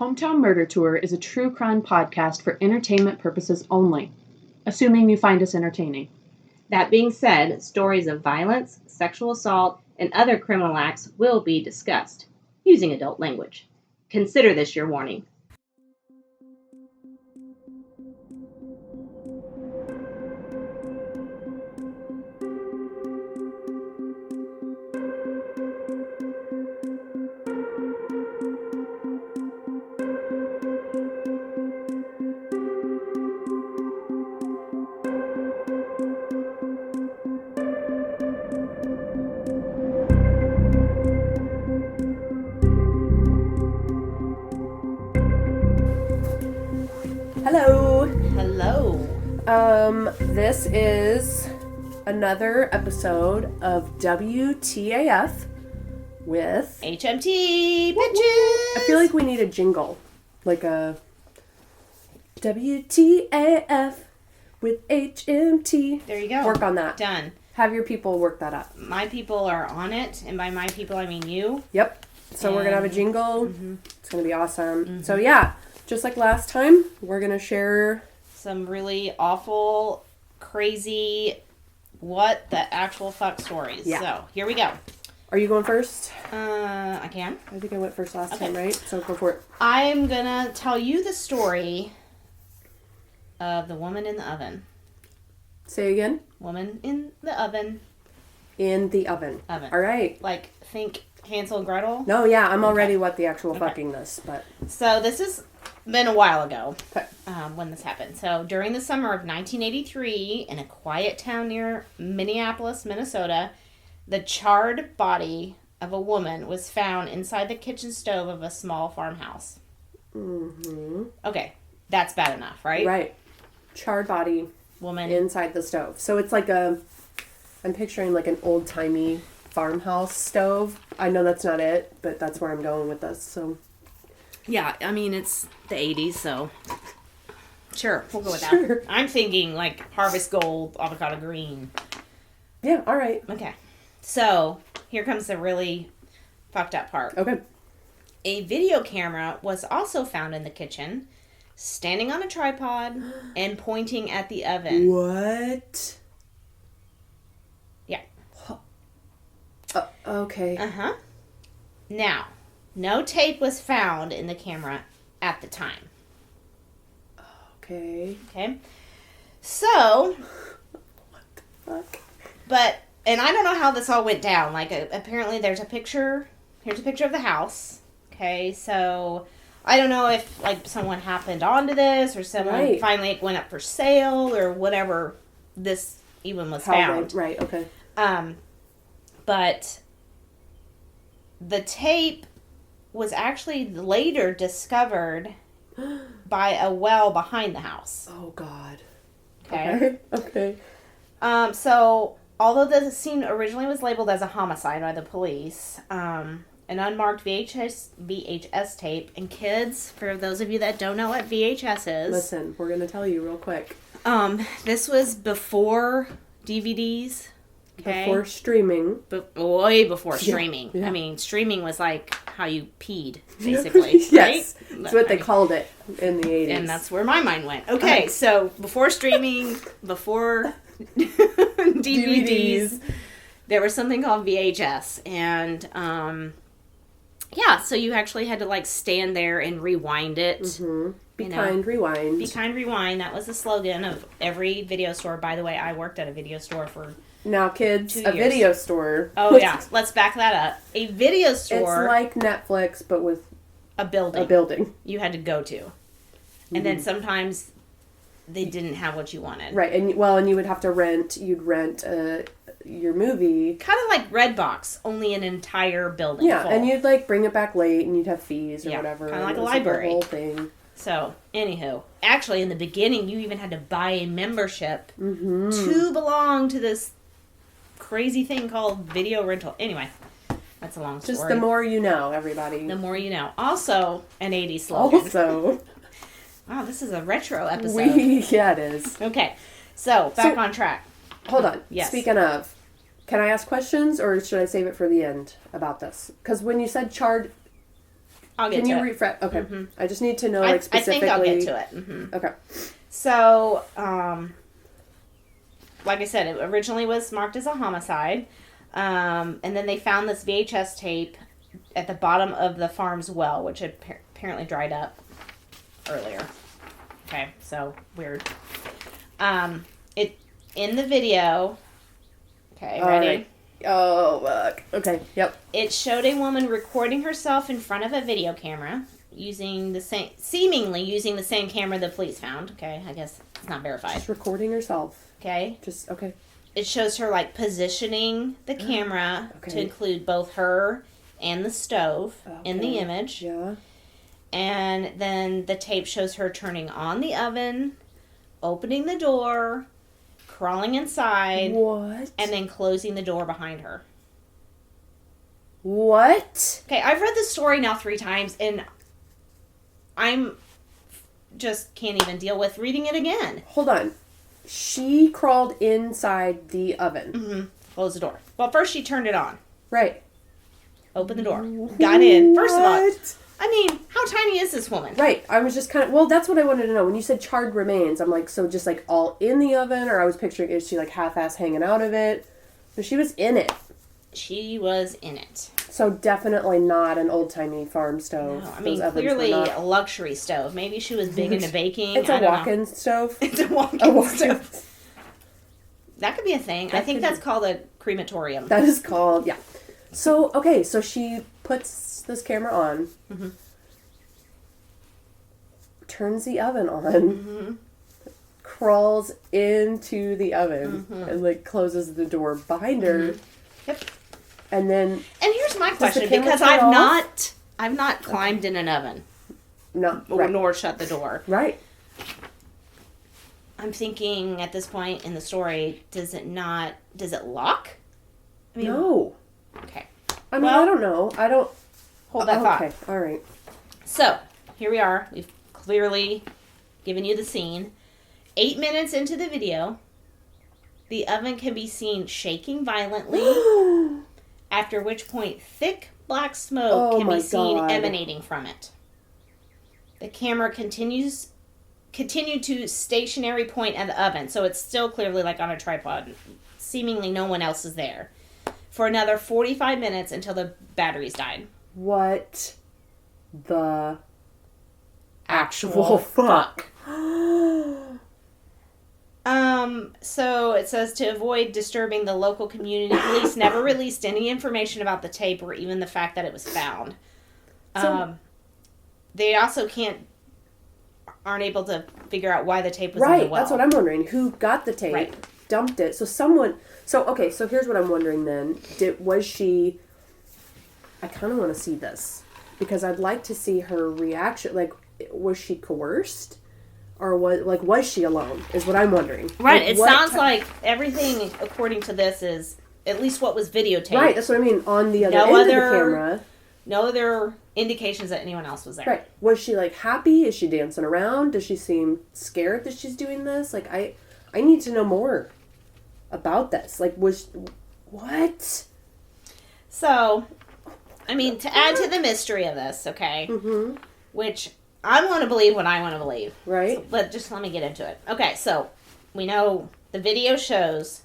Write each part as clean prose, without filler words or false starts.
Hometown Murder Tour is a true crime podcast for entertainment purposes only, assuming you find us entertaining. That being said, stories of violence, sexual assault, and other criminal acts will be discussed, using adult language. Consider this your warning. Hello. Hello. This is another episode of WTAF with HMT, bitches! I feel like we need a jingle. Like a WTAF with HMT. There you go. Work on that. Done. Have your people work that up. My people are on it, and by my people I mean you. Yep. So we're going to have a jingle. Mm-hmm. It's going to be awesome. So yeah, just like last time, we're going to share Some really awful, crazy, what the actual fuck stories. Yeah. So, here we go. Are you going first? I can. I think I went first last Okay. time, right? So go for it. I'm gonna tell you the story of the woman in the oven. Say again. Woman in the oven. In the oven. Oven. All right. Like, think Hansel and Gretel. No, yeah, I'm already what the actual fuckingness, but So this has been a while ago okay. when this happened. So during the summer of 1983, in a quiet town near Minneapolis, Minnesota, the charred body of a woman was found inside the kitchen stove of a small farmhouse. Mm-hmm. Okay, that's bad enough, right? Right. Charred body Woman. inside the stove. So it's like I'm picturing like an old-timey farmhouse stove. I know that's not it, but that's where I'm going with this, so. Yeah, I mean, it's the 80s, so sure, we'll go with Sure. that. I'm thinking like harvest gold, avocado green. Yeah, all right. Okay, so here comes the really fucked up part. Okay. A video camera was also found in the kitchen, standing on a tripod and pointing at the oven. What? Yeah. Okay. Uh-huh. Now, no tape was found in the camera at the time. Okay. Okay? So, What the fuck? but, and I don't know how this all went down. Like, apparently there's a picture. Here's a picture of the house. Okay, so I don't know if, like, someone happened onto this or someone Right. finally it went up for sale or whatever this even was found. Right, okay. But the tape was actually later discovered by a well behind the house. Oh, God. Okay. Okay. So, although the scene originally was labeled as a homicide by the police, an unmarked VHS tape, and kids, for those of you that don't know what VHS is, Listen, we're going to tell you real quick. this was before DVDs. Okay. Before streaming. Way before streaming. yeah. I mean, streaming was like how you peed, basically. Yes. Right? That's what they I mean, called it in the 80s. and that's where my mind went. Okay, so before streaming, before DVDs, there was something called VHS. And, yeah, so you actually had to, like, stand there and rewind it. Mm-hmm. Be you know. kind, rewind. Be kind, rewind. That was the slogan of every video store. By the way, I worked at a video store for... Now, kids, 2 a years. video store. Oh, yeah. Let's back that up. A video store... It's like Netflix, but with a building. a building. You had to go to. And then sometimes they didn't have what you wanted. Right, and you would have to rent, you'd rent your movie. Kind of like Redbox, only an entire building Yeah, full. and you'd like bring it back late and you'd have fees or Yeah, whatever. kinda like and a it was library. The whole thing. So, anywho. Actually, in the beginning, you even had to buy a membership Mm-hmm. to belong to this crazy thing called video rental. Anyway, that's a long story. Just the more you know, everybody. The more you know. Also, an 80s slogan. Also, Wow, this is a retro episode. yeah, it is. Okay, so back on track. Hold on. Yes. Speaking of, can I ask questions or should I save it for the end about this? Because when you said charred I'll get Can to you it. refresh? Okay. Mhm. I just need to know, I like, specifically. think I'll get to it. Mm-hmm. Okay. So, like I said, it originally was marked as a homicide. And then they found this VHS tape at the bottom of the farm's well, which had apparently dried up earlier. Okay, so weird. It in the video. Okay, ready? Right. Oh, fuck. Okay, yep. It showed a woman recording herself in front of a video camera seemingly using the same camera the police found. Okay, I guess it's not verified. Just recording herself. Okay. Just, okay. It shows her, like, positioning the camera to include both her and the stove in the image. Yeah. And then the tape shows her turning on the oven, opening the door, crawling inside. What? And then closing the door behind her. What? Okay, I've read this story now 3 times, and I'm just can't even deal with reading it again. Hold on. She crawled inside the oven. Mm-hmm. Close the door. Well, first she turned it on. Right. Opened the door. Got in. First of all, What? I mean, how tiny is this woman? Right. I was just kind of, well, that's what I wanted to know. When you said charred remains, I'm like, so just like all in the oven, or I was picturing, is she like half-ass hanging out of it? But she was in it. She was in it. So definitely not an old-timey farm stove. No, I mean, Those ovens were clearly not- a luxury stove. Maybe she was big into baking. It's I a don't walk-in stove. know. It's a walk-in, A walk-in. stove. That could be a thing. I think could that's called a crematorium. That is called, yeah. So, okay, so she puts this camera on, turns the oven on, crawls into the oven, and, like, closes the door behind her. Yep. And then... And here's my question, camera because turn I've not climbed in an oven. No, Or nor shut the door. Right. I'm thinking at this point in the story, does it lock? I mean, No. Okay. I mean, Well, I don't know. I don't... Hold that thought. Okay, all right. So, here we are. We've clearly given you the scene. 8 minutes into the video, the oven can be seen shaking violently, after which point thick black smoke can be seen emanating from it. The camera continued to stationary point at the oven, so it's still clearly like on a tripod. Seemingly no one else is there. For another 45 minutes until the batteries died. What the actual fuck? So it says to avoid disturbing the local community, police never released any information about the tape or even the fact that it was found. They also aren't able to figure out why the tape was in the well. Right, that's what I'm wondering. Who got the tape, Right. dumped it? So okay, so here's what I'm wondering then. I kind of want to see this, because I'd like to see her reaction. Like, was she coerced? Or was she alone, is what I'm wondering. Right, Like, it sounds like everything, according to this, is at least what was videotaped. Right, that's what I mean, on the other end of the camera. No other indications that anyone else was there. Right. Was she, like, happy? Is she dancing around? Does she seem scared that she's doing this? Like, I need to know more about this. Like, what? So, I mean, to add to the mystery of this, okay, which I want to believe what I want to believe. Right. So, but just let me get into it. Okay, so we know the video shows.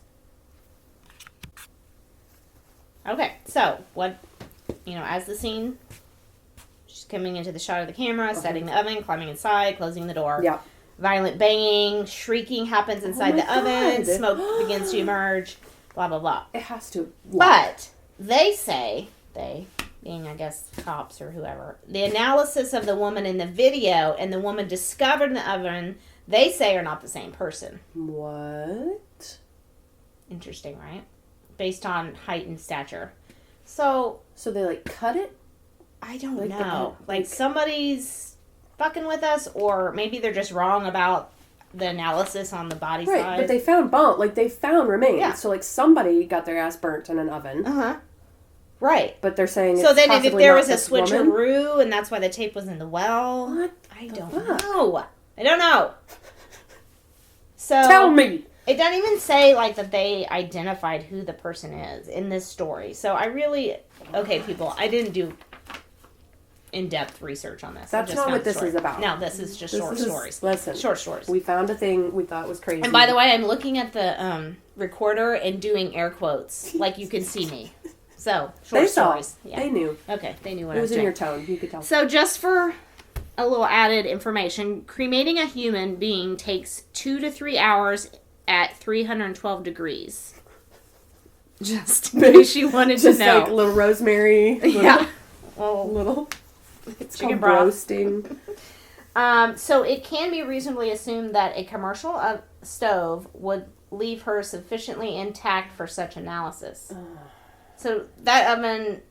Okay, so what, as the scene, she's coming into the shot of the camera, setting the oven, climbing inside, closing the door. Yeah. Violent banging, shrieking happens inside the oven, smoke begins to emerge, blah, blah, blah. It has to. But they say, being, I guess, cops or whoever, the analysis of the woman in the video and the woman discovered in the oven, they say are not the same person. What? Interesting, right? Based on height and stature. So they, like, cut it? I don't know. Like, somebody's fucking with us, or maybe they're just wrong about the analysis on the body Right, side. but they found bone. Like, they found remains. Yeah. So, like, somebody got their ass burnt in an oven. Uh-huh. Right. But they're saying So it's then if possibly there not was a this woman? switcheroo and that's why the tape was in the well. What I the don't fuck? know. I don't know. So Tell me! It doesn't even say, like, that they identified who the person is in this story. So I really... Okay, people, I didn't do in-depth research on this. That's not what this is about. No, this is just short stories. Listen. Short stories. We found a thing we thought was crazy. And by the way, I'm looking at the recorder and doing air quotes, like you can see me. So, short stories. Yeah. They knew. Okay, they knew what It I was was in doing. your tone. You could tell. So, just for a little added information, cremating a human being takes 2 to 3 hours at 312 degrees. Just in case you wanted to know. Just like little rosemary. Yeah. Little. It's Chicken called broth. roasting. So it can be reasonably assumed that a commercial stove would leave her sufficiently intact for such analysis. So that oven,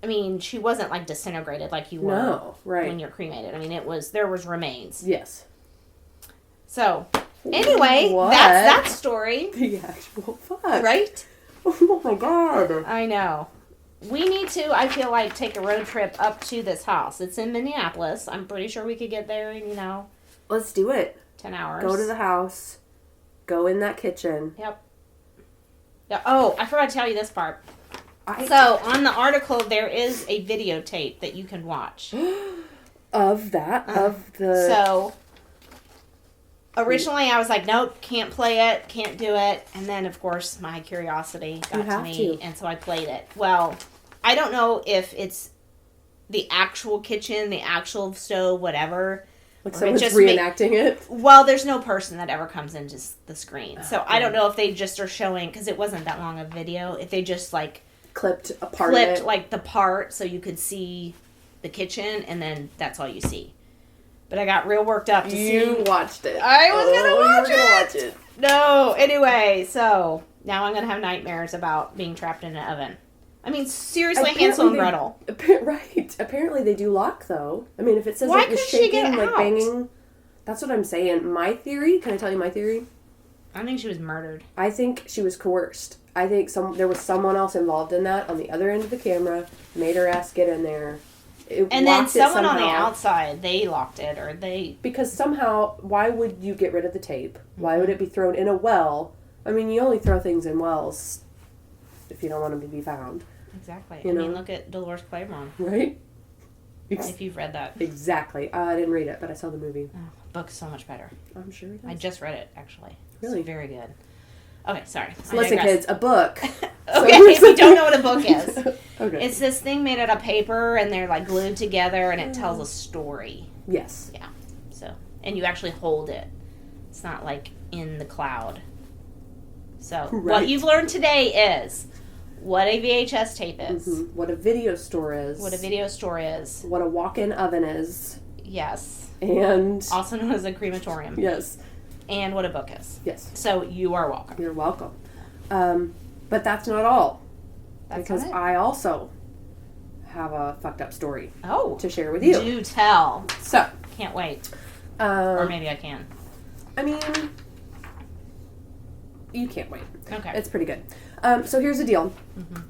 I mean, she wasn't like disintegrated like you were when you're cremated. I mean, there was remains. Yes. So anyway, What? that's that story. The actual fuck. Right? Oh my god. I know. We need to, I feel like, take a road trip up to this house. It's in Minneapolis. I'm pretty sure we could get there in, Let's do it. 10 hours. Go to the house. Go in that kitchen. Yep. Yeah. Oh, I forgot to tell you this part. So, on the article, there is a videotape that you can watch. Of that? Of the... So, originally I was like, nope, can't play it, can't do it. And then, of course, my curiosity got to me. And so I played it. Well, I don't know if it's the actual kitchen, the actual stove, whatever. Like someone's reenacting it? Well, there's no person that ever comes into the screen. So I don't know if they just are showing, because it wasn't that long of a video, if they just like... Clipped a part of it. like the part so you could see the kitchen, and then that's all you see. But I got real worked up to see. You watched it. I was going to watch it. No, anyway, so now I'm going to have nightmares about being trapped in an oven. I mean, seriously, Apparently Hansel and Gretel. Right. Apparently they do lock, though. I mean, if it says Why it was couldn't she shaking, get like out? banging. That's what I'm saying. My theory, can I tell you my theory? I think she was murdered. I think she was coerced. I think there was someone else involved in that on the other end of the camera, made her ass get in there. And then someone on the outside, they locked it, or they... Because somehow, why would you get rid of the tape? Why would it be thrown in a well? I mean, you only throw things in wells if you don't want them to be found. Exactly. You know? mean, look at Dolores Claiborne. Right? If you've read that. Exactly. I didn't read it, but I saw the movie. Oh, book's so much better. I'm sure it is. I just read it, actually. Really? It's very good. Okay, sorry. So listen, kids, a book. Okay, if you don't know what a book is. Okay. It's this thing made out of paper, and they're like glued together, and it tells a story. Yes. Yeah. So, and you actually hold it. It's not like in the cloud. So, what you've learned today is what a VHS tape is. Mm-hmm. What a video store is. What a video store is. What a walk-in oven is. Yes. And... Also known as a crematorium. Yes. And what a book is. Yes. So, you are welcome. You're welcome. But that's not all. Because I also have a fucked up story to share with you. Do tell. So. Can't wait. Or maybe I can. I mean, you can't wait. Okay. It's pretty good. So here's the deal. Mm-hmm.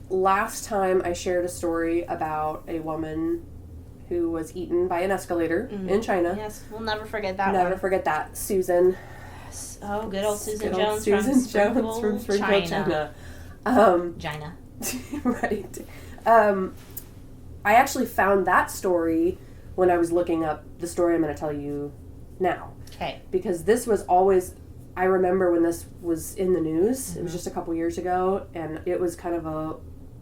Last time I shared a story about a woman who was eaten by an escalator in China. Yes, we'll never forget that Never forget that. Susan. Oh, good old Susan Jones from Springfield, China. China. Right. I actually found that story when I was looking up the story I'm going to tell you now. Okay. Because this was always... I remember when this was in the news. Mm-hmm. It was just a couple years ago, and it was kind of a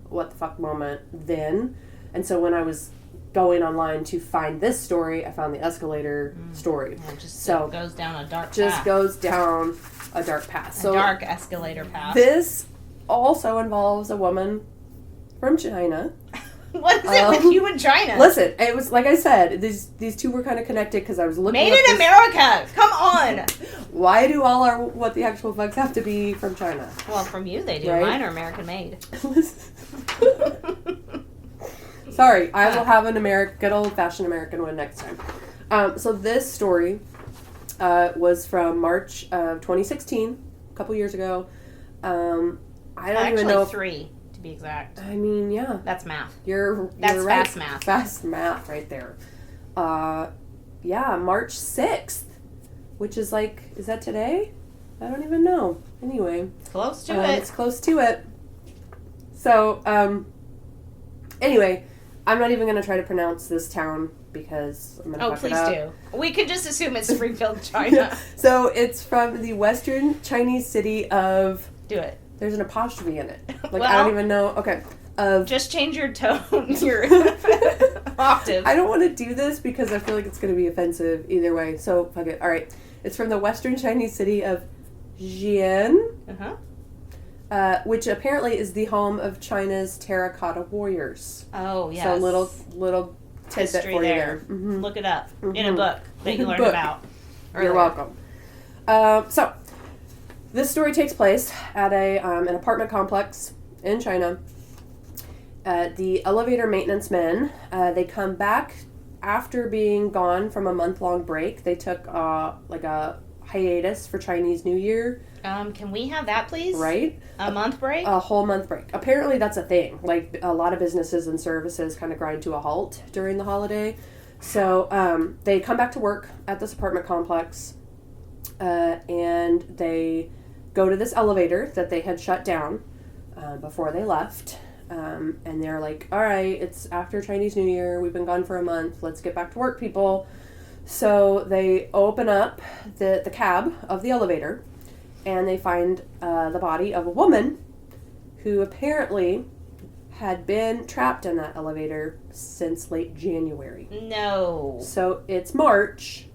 what the fuck moment then. And so when I was going online to find this story, I found the escalator story. Yeah, it goes down a dark path. Goes down a dark path. A dark escalator path. This also involves a woman from China. What is it with you and China? Listen, it was like I said, these two were kind of connected because I was looking. Made in America. Come on. Why do all our what the actual fucks have to be from China? Well, from you they do. Right? Mine are American made. Sorry, I will have an good old fashioned American one next time. So this story was from March of 2016, a couple years ago. I don't even know. 3. Be exact. I mean, yeah. That's math. You're right. Fast math. Fast math right there. Yeah, March 6th, which is like, is that today? I don't even know. Anyway. Close to it. It's close to it. So, anyway, I'm not even going to try to pronounce this town because I'm going to fuck it up. Oh, please do. We could just assume it's Springfield, China. So it's from the Western Chinese city of... Do it. There's an apostrophe in it. Like, Well, I don't even know. Okay. Just change your tone, your octave. I don't want to do this because I feel like it's going to be offensive either way. So, fuck it. All right. It's from the Western Chinese city of Xi'an, which apparently is the home of China's terracotta warriors. Oh, yes. So, little tidbit history for you there. there. Mm-hmm. Look it up in a Mhm. book that you learned Book. about. You're welcome. So, this story takes place at an apartment complex in China. The elevator maintenance men, they come back after being gone from a month-long break. They took like a hiatus for Chinese New Year. Can we have that, please? Right? A month break? A whole month break. Apparently that's a thing. Like, a lot of businesses and services kind of grind to a halt during the holiday. So they come back to work at this apartment complex, and they go to this elevator that they had shut down before they left. And they're like, all right, it's after Chinese New Year. We've been gone for a month. Let's get back to work, people. So they open up the cab of the elevator, and they find the body of a woman who apparently had been trapped in that elevator since late January. No. So it's March.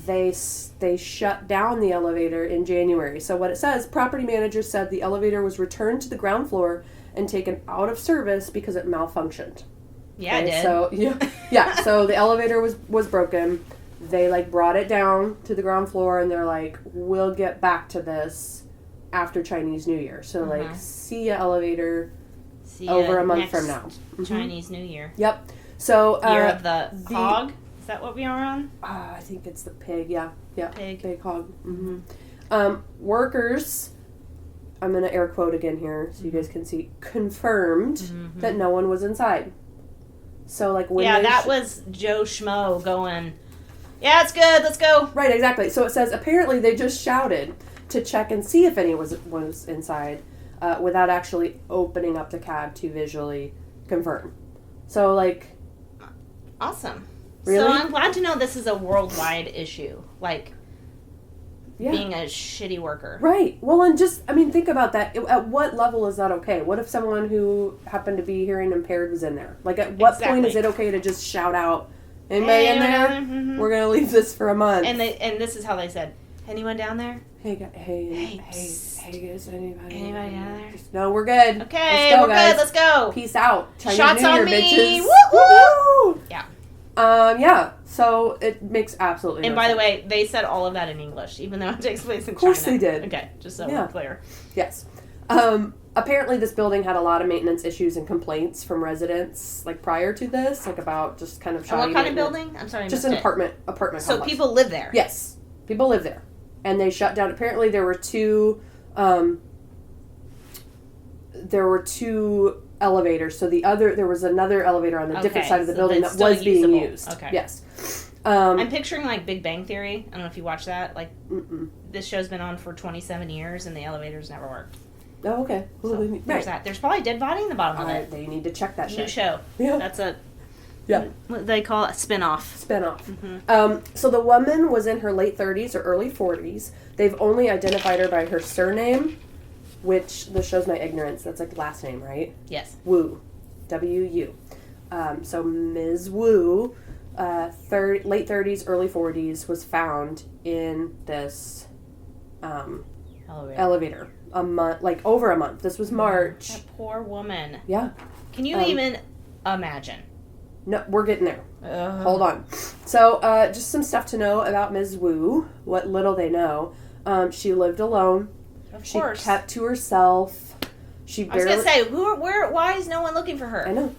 They shut down the elevator in January. So what it says, property managers said the elevator was returned to the ground floor and taken out of service because it malfunctioned. Yeah, Okay, it did. So yeah, so the elevator was broken. They like brought it down to the ground floor, and they're like, we'll get back to this after Chinese New Year. So like, see ya elevator See over ya a month next from now. Chinese New Year. Yep. So Year of the hog? Is that what we are on? I think it's the pig. Yeah. Pig hog. Mm-hmm. Workers, I'm gonna air quote again here so you guys can see, confirmed that no one was inside. So like when that was Joe Schmo going, yeah, it's good, let's go. Right, exactly. So it says apparently they just shouted to check and see if anyone was inside, without actually opening up the cab to visually confirm. So like, awesome. Really? So I'm glad to know this is a worldwide issue. Like, yeah. being a shitty worker. Right. Well, and just, I mean, think about that. At what level is that okay? What if someone who happened to be hearing impaired was in there? Like, at what point is it okay to just shout out, anybody in there? Mm-hmm. We're going to leave this for a month. And this is how they said, anyone down there? Hey, guys, anybody down there? No, we're good. Okay, let's go, we're guys. good, let's go. Peace out. Chinese Shots New on Year, me. bitches. Woo, woo. Yeah. Yeah, so it makes absolutely And no by sense. the way, they said all of that in English, even though it takes place in China. Of course they did. Okay, just so Yeah. we're clear. Yes. Apparently this building had a lot of maintenance issues and complaints from residents, like, prior to this, like, about just kind of And shoddy what kind of maintenance. building? I'm sorry, I Just missed an it. apartment So complex. people live there? Yes. People live there. And they shut down. Apparently there were two elevators. So there was another elevator on a different side of the so building that's that was still being usable. used. Okay. Yes. I'm picturing, like, Big Bang Theory. I don't know if you watch that. Like, this show's been on for 27 years, and the elevators never worked. Oh, okay. So there's that. There's probably a dead body in the bottom of it. They need to check that New shit. show. Yeah. That's a... Yeah. What do they call it? Spin-off. Spin-off. So the woman was in her late 30s or early 40s. They've only identified her by her surname, which this shows my ignorance. That's like last name, right? Yes. Wu. W-U. So Ms. Wu, late 30s, early 40s, was found in this elevator. A month, like over a month. This was March. That poor woman. Yeah. Can you even imagine? No, we're getting there. Hold on. So, just some stuff to know about Ms. Wu, what little they know. She lived alone. Of She course. kept to herself. I was going to say, why is no one looking for her? I know.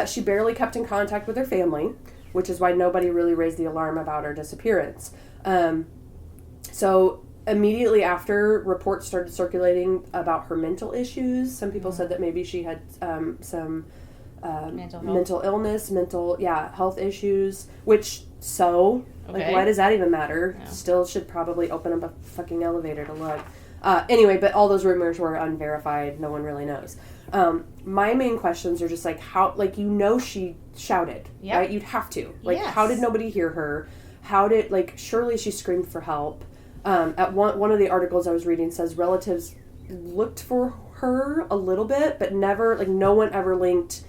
She barely kept in contact with her family, which is why nobody really raised the alarm about her disappearance. So, immediately after, reports started circulating about her mental issues. Some people said that maybe she had some mental illness, health issues, which, like, why does that even matter? Yeah. Still should probably open up a fucking elevator to look. Anyway, but all those rumors were unverified. No one really knows. My main questions are just like how, like, she shouted, Yep. right? You'd have to. Like, Yes. how did nobody hear her? How did, like, surely she screamed for help. At one of the articles I was reading says relatives looked for her a little bit, but never, like, no one ever linked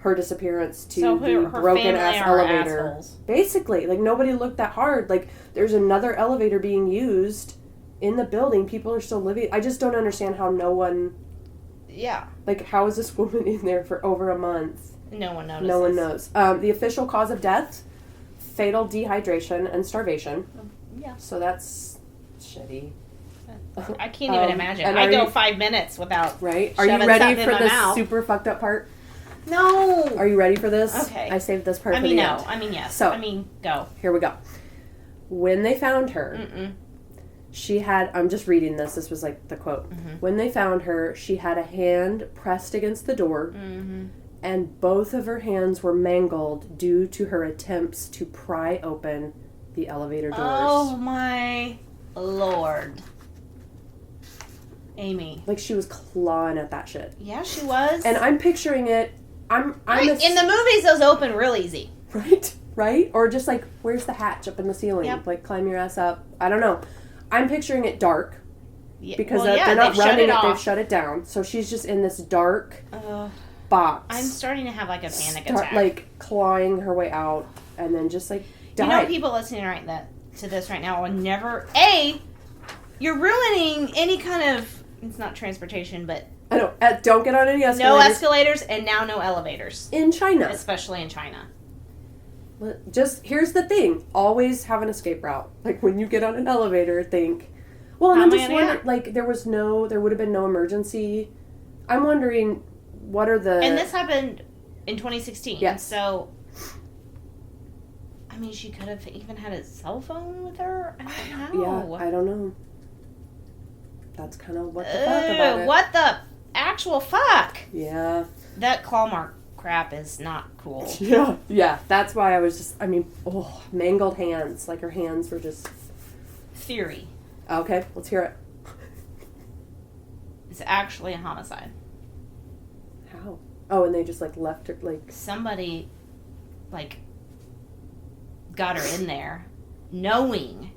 her disappearance to the broken ass elevator. Assholes. Basically, like, nobody looked that hard. Like, there's another elevator being used in the building. People are still living. I just don't understand how no one. Yeah. Like, how is this woman in there for over a month? No one notices. No one knows. The official cause of death: fatal dehydration and starvation. Yeah. So that's shitty. I can't even imagine. and I are go you- 5 minutes without. Right? Are you shoving ready something for in my the mouth. super fucked up part? No. Are you ready for this? Okay. I saved this part I for mean, the no. end. I mean, yes. So- I mean, go. Here we go. When they found her, Mm-mm. she had, I'm just reading this. This was like the quote. Mhm. When they found her, she had a hand pressed against the door, Mm-hmm. and both of her hands were mangled due to her attempts to pry open the elevator doors. Oh my Lord. Amy. Like, she was clawing at that shit. Yeah, she was. And I'm picturing it. I'm Right, in the movies, those open real easy. right? Or just like, where's the hatch up in the ceiling? Yep. Like, climb your ass up. I don't know. I'm picturing it dark Yeah, because well, yeah, they're not they've shut running it. off. They've shut it down. So she's just in this dark Ugh. box. I'm starting to have like a panic attack. Like clawing her way out, and then just like die. You know, people listening to this right now will never. You're ruining any kind of. It's not transportation, but I know. Don't get on any escalators. no escalators and now no elevators, in China. especially in China. Just here's the thing: always have an escape route. Like when you get on an elevator, think, well, How and I'm am I just gonna wondering, like there would have been no emergency. I'm wondering, what are the And this happened in 2016. Yes. So, I mean, she could have even had a cell phone with her. I don't know. Yeah, I don't know. That's kind of what the fuck about it. What the actual fuck? Yeah. That claw mark crap is not cool. Yeah. That's why I was just. I mean, mangled hands. Like her hands were just. Theory. Okay, let's hear it. It's actually a homicide. How? Oh, and they just like left her like. Somebody, got her in there, knowing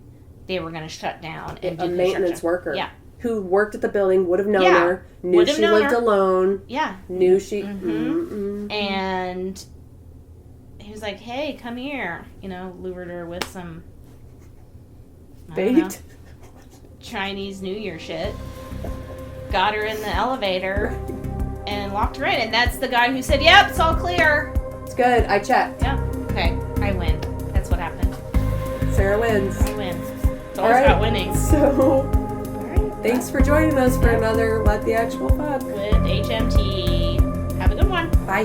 they were going to shut down and do A maintenance construction. worker. Yeah. Who worked at the building, would have known Yeah, her, knew would have she known lived her. alone, Yeah. knew she. Mhm. And he was like, "Hey, come here," lured her with some I don't know, Bait. Chinese New Year shit. Got her in the elevator and locked her in, and that's the guy who said, "Yep, it's all clear." It's good. I checked. Yeah. Okay, I win. That's what happened. Sarah wins. I win. It's All always right. about winning. So, thanks for joining us for another What the Actual Fuck. With HMT. Have a good one. Bye.